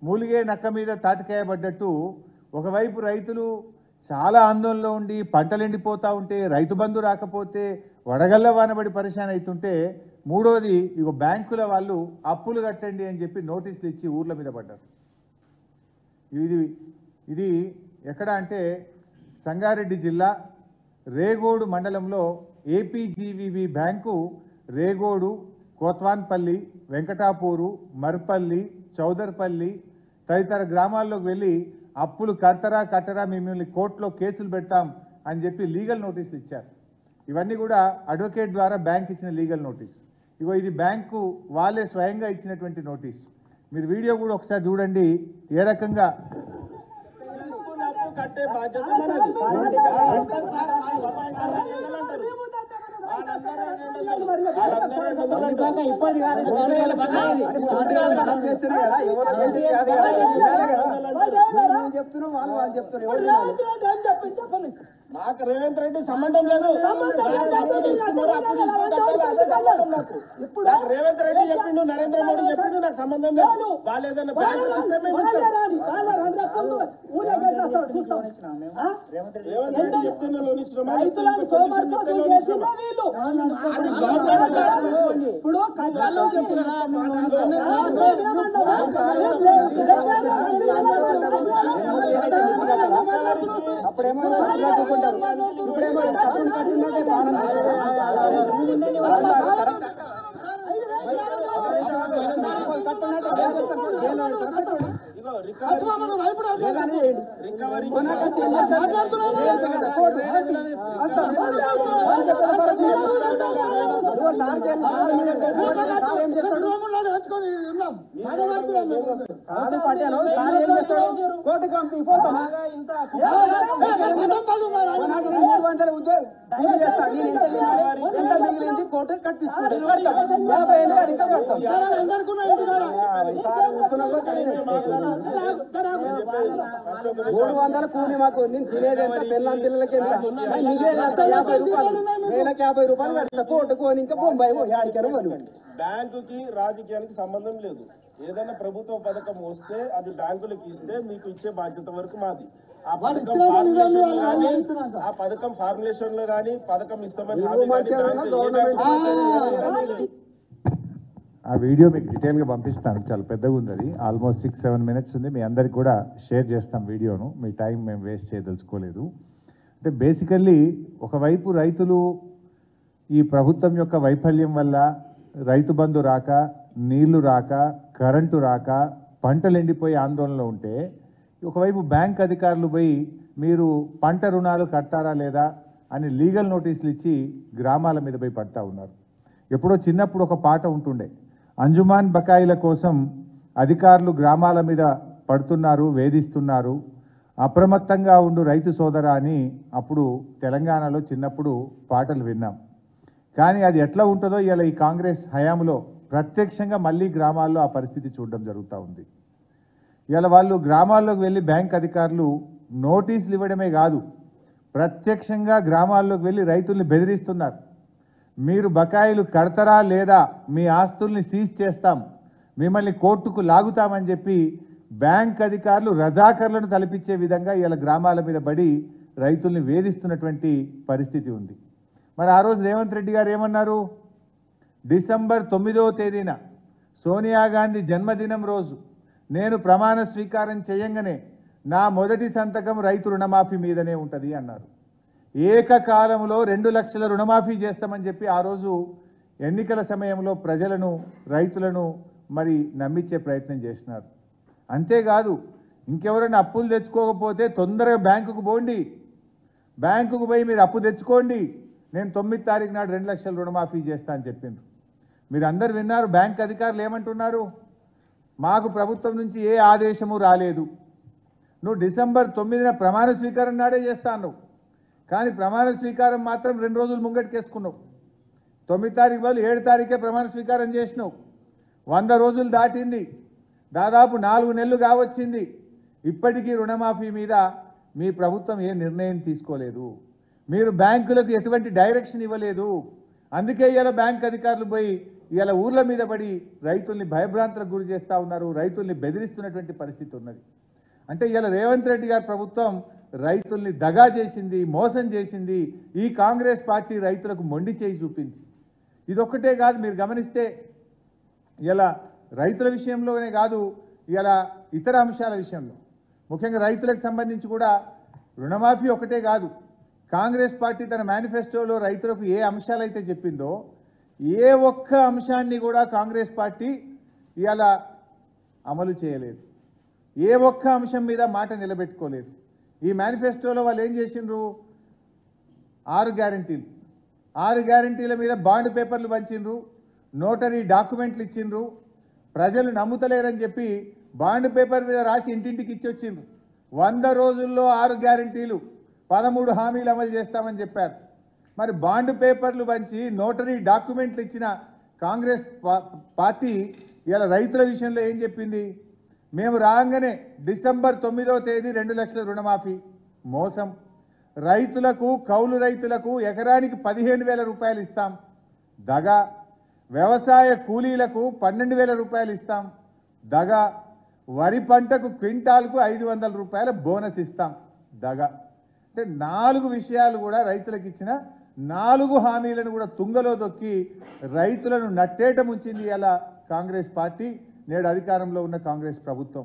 మూలిగే నక్క మీద తాటికాయ పడ్డట్టు ఒకవైపు రైతులు చాలా ఆందోళనలో ఉండి పంటలు ఎండిపోతూ ఉంటే రైతు బంధు రాకపోతే వడగళ్ళ వానబడి పరిశాన్ అవుతుంటే మూడోది ఇగో బ్యాంకుల వాళ్ళు అప్పులు కట్టండి అని చెప్పి నోటీసులు ఇచ్చి ఊర్ల మీద పడ్డారు. ఇది ఎక్కడ అంటే సంగారెడ్డి జిల్లా రేగోడు మండలంలో ఏపీజీవీబీ బ్యాంకు రేగోడు, కోత్వాన్పల్లి, వెంకటాపూరు, మర్పల్లి, చౌదర్పల్లి తదితర గ్రామాల్లోకి వెళ్ళి అప్పులు కట్టరా మిమ్మల్ని కోర్టులో కేసులు పెడతాం అని చెప్పి లీగల్ నోటీసులు ఇచ్చారు. ఇవన్నీ కూడా అడ్వకేట్ ద్వారా బ్యాంక్ ఇచ్చిన లీగల్ నోటీస్. ఇగో ఇది బ్యాంకు వాళ్ళే స్వయంగా ఇచ్చినటువంటి నోటీస్. మీరు వీడియో కూడా ఒకసారి చూడండి ఏ రకంగా కట్టే బాధ్యత నాకు రేవంత్ రెడ్డి సంబంధం లేదు. నాకు రేవంత్ రెడ్డి చెప్పిండు, నరేంద్ర మోడీ చెప్పిండు, నాకు సంబంధం లేదు. వాళ్ళు ఏదైనా బ్యాంకు రేవంత్ రెడ్డి చెప్తున్నా లోన్ ఇచ్చినామా, అప్పుడేమో ఇప్పుడేమో కట్టున్నట్టే పాలన కోర్టు కంపెనీ పోతాం ఎంత మిగిలింది కోర్టు కట్టించుకుంటాను 300 కూలి మాకు నేను తినేది ఎంత పిల్లల పిల్లలకి ఎంత మిగిలేదు 50 రూపాయలు నెలకు 50 రూపాయలు కడతా కోర్టుకోని ఇంకా బొంబాయి ఆడికారు. బ్యాంకుకి రాజకీయానికి సంబంధం లేదు. ఏదైనా ప్రభుత్వ పథకం వస్తే అది బ్యాంకులకు ఇస్తే మీకు ఇచ్చే బాధ్యత వరకు మాది. ఆ పథకం ఫార్ములేషన్ లో కానీ పథకం ఇస్తామని ఆ వీడియో మీకు డీటెయిల్గా పంపిస్తాను. చాలా పెద్దగా ఉంది, అది ఆల్మోస్ట్ 6-7 మినిట్స్ ఉంది. మీ అందరికి కూడా షేర్ చేస్తాం వీడియోను. మీ టైం మేము వేస్ట్ చేయదలుచుకోలేదు. అంటే బేసికల్లీ ఒకవైపు రైతులు ఈ ప్రభుత్వం యొక్క వైఫల్యం వల్ల రైతు బంధు రాక, నీళ్లు రాక, కరెంటు రాక, పంటలు ఎండిపోయి ఆందోళనలో ఉంటే ఒకవైపు బ్యాంక్ అధికారులు పోయి మీరు పంట రుణాలు కట్టారా లేదా అని లీగల్ నోటీసులు ఇచ్చి గ్రామాల మీద పోయి పడతా ఉన్నారు. ఎప్పుడో చిన్నప్పుడు ఒక పాట ఉంటుండే, అంజుమాన్ బకాయిల కోసం అధికారులు గ్రామాల మీద పడుతున్నారు, వేధిస్తున్నారు, అప్రమత్తంగా ఉండు రైతు సోదరా అని అప్పుడు తెలంగాణలో చిన్నప్పుడు పాటలు విన్నాం. కానీ అది ఎట్లా ఉంటుందో ఇలా ఈ కాంగ్రెస్ హయాంలో ప్రత్యక్షంగా మళ్ళీ గ్రామాల్లో ఆ పరిస్థితి చూడడం జరుగుతూ ఉంది. ఇలా వాళ్ళు గ్రామాల్లోకి వెళ్ళి బ్యాంక్ అధికారులు నోటీసులు ఇవ్వడమే కాదు, ప్రత్యక్షంగా గ్రామాల్లోకి వెళ్ళి రైతుల్ని బెదిరిస్తున్నారు. మీరు బకాయిలు కడతారా లేదా, మీ ఆస్తుల్ని సీజ్ చేస్తాం, మిమ్మల్ని కోర్టుకు లాగుతామని చెప్పి బ్యాంక్ అధికారులు రజాకర్లను తలపించే విధంగా ఇలా గ్రామాల మీద పడి రైతుల్ని వేధిస్తున్నటువంటి పరిస్థితి ఉంది. మరి ఆ రోజు రేవంత్ రెడ్డి గారు ఏమన్నారు, డిసెంబర్ 9వ తేదీన సోనియా గాంధీ జన్మదినం రోజు నేను ప్రమాణ స్వీకారం చేయంగానే నా మొదటి సంతకం రైతు రుణమాఫీ మీదనే ఉంటుంది అన్నారు. ఏకకాలంలో 2 లక్షల రుణమాఫీ చేస్తామని చెప్పి ఆ రోజు ఎన్నికల సమయంలో ప్రజలను, రైతులను మరి నమ్మించే ప్రయత్నం చేసినారు. అంతేకాదు, ఇంకెవరైనా అప్పులు తెచ్చుకోకపోతే తొందరగా బ్యాంకుకు పోండి, బ్యాంకుకు పోయి మీరు అప్పు తెచ్చుకోండి, నేను 9వ తారీఖు నాడు 2 లక్షల రుణమాఫీ చేస్తా అని చెప్పిండ్రు. మీరు అందరు విన్నారు. బ్యాంక్ అధికారులు ఏమంటున్నారు, మాకు ప్రభుత్వం నుంచి ఏ ఆదేశము రాలేదు, నువ్వు డిసెంబర్ 9న ప్రమాణ స్వీకారం నాడే చేస్తాను, కానీ ప్రమాణ స్వీకారం మాత్రం 2 రోజులు ముంగటికేసుకున్నావు. 9వ తారీఖు బదులు 7వ తారీఖే ప్రమాణ స్వీకారం చేసినావు. 100 రోజులు దాటింది, దాదాపు 4 నెలలు కావచ్చింది. ఇప్పటికీ రుణమాఫీ మీద మీ ప్రభుత్వం ఏ నిర్ణయం తీసుకోలేదు, మీరు బ్యాంకులకు ఎటువంటి డైరెక్షన్ ఇవ్వలేదు. అందుకే ఇవాళ బ్యాంక్ అధికారులు పోయి ఇవాళ ఊర్ల మీద పడి రైతుల్ని భయభ్రాంతులకు గురి చేస్తూ ఉన్నారు, రైతుల్ని బెదిరిస్తున్నటువంటి పరిస్థితి ఉన్నది. అంటే ఇవాళ రేవంత్ రెడ్డి గారి ప్రభుత్వం రైతుల్ని దగా చేసింది, మోసం చేసింది. ఈ కాంగ్రెస్ పార్టీ రైతులకు మొండి చేయి చూపింది. ఇదొక్కటే కాదు, మీరు గమనిస్తే ఇలా రైతుల విషయంలోనే కాదు, ఇలా ఇతర అంశాల విషయంలో ముఖ్యంగా రైతులకు సంబంధించి కూడా రుణమాఫీ ఒకటే కాదు, కాంగ్రెస్ పార్టీ తన మేనిఫెస్టోలో రైతులకు ఏ అంశాలైతే చెప్పిందో ఏ ఒక్క అంశాన్ని కూడా కాంగ్రెస్ పార్టీ ఇలా అమలు చేయలేదు. ఏ ఒక్క అంశం మీద మాట నిలబెట్టుకోలేదు. ఈ మేనిఫెస్టోలో వాళ్ళు ఏం చేసిండ్రు? 6 గ్యారంటీలు, 6 గ్యారంటీల మీద బాండ్ పేపర్లు పంచిండ్రు, నోటరీ డాక్యుమెంట్లు ఇచ్చిండ్రు. ప్రజలు నమ్ముతలేరని చెప్పి బాండ్ పేపర్ మీద రాసి ఇంటింటికి ఇచ్చొచ్చిండ్రు. 100 రోజుల్లో 6 గ్యారంటీలు 13 హామీలు అమలు చేస్తామని చెప్పారు. మరి బాండ్ పేపర్లు పంచి నోటరీ డాక్యుమెంట్లు ఇచ్చిన కాంగ్రెస్ పార్టీ ఇలా రైతుల విషయంలో ఏం చెప్పింది? మేము రాగానే డిసెంబర్ 9వ తేదీ 2 లక్షల రుణమాఫీ. మోసం. రైతులకు, కౌలు రైతులకు ఎకరానికి 15,000 రూపాయలు ఇస్తాం. దగా. వ్యవసాయ కూలీలకు 12,000 రూపాయలు ఇస్తాం. దగా. వరి పంటకు క్వింటాల్కు 500 రూపాయల బోనస్ ఇస్తాం. దగా. అంటే 4 విషయాలు కూడా రైతులకు ఇచ్చిన 4 హామీలను కూడా తుంగలో దొక్కి రైతులను నట్టేట ముంచింది ఇలా కాంగ్రెస్ పార్టీ, నేడు అధికారంలో ఉన్న కాంగ్రెస్ ప్రభుత్వం.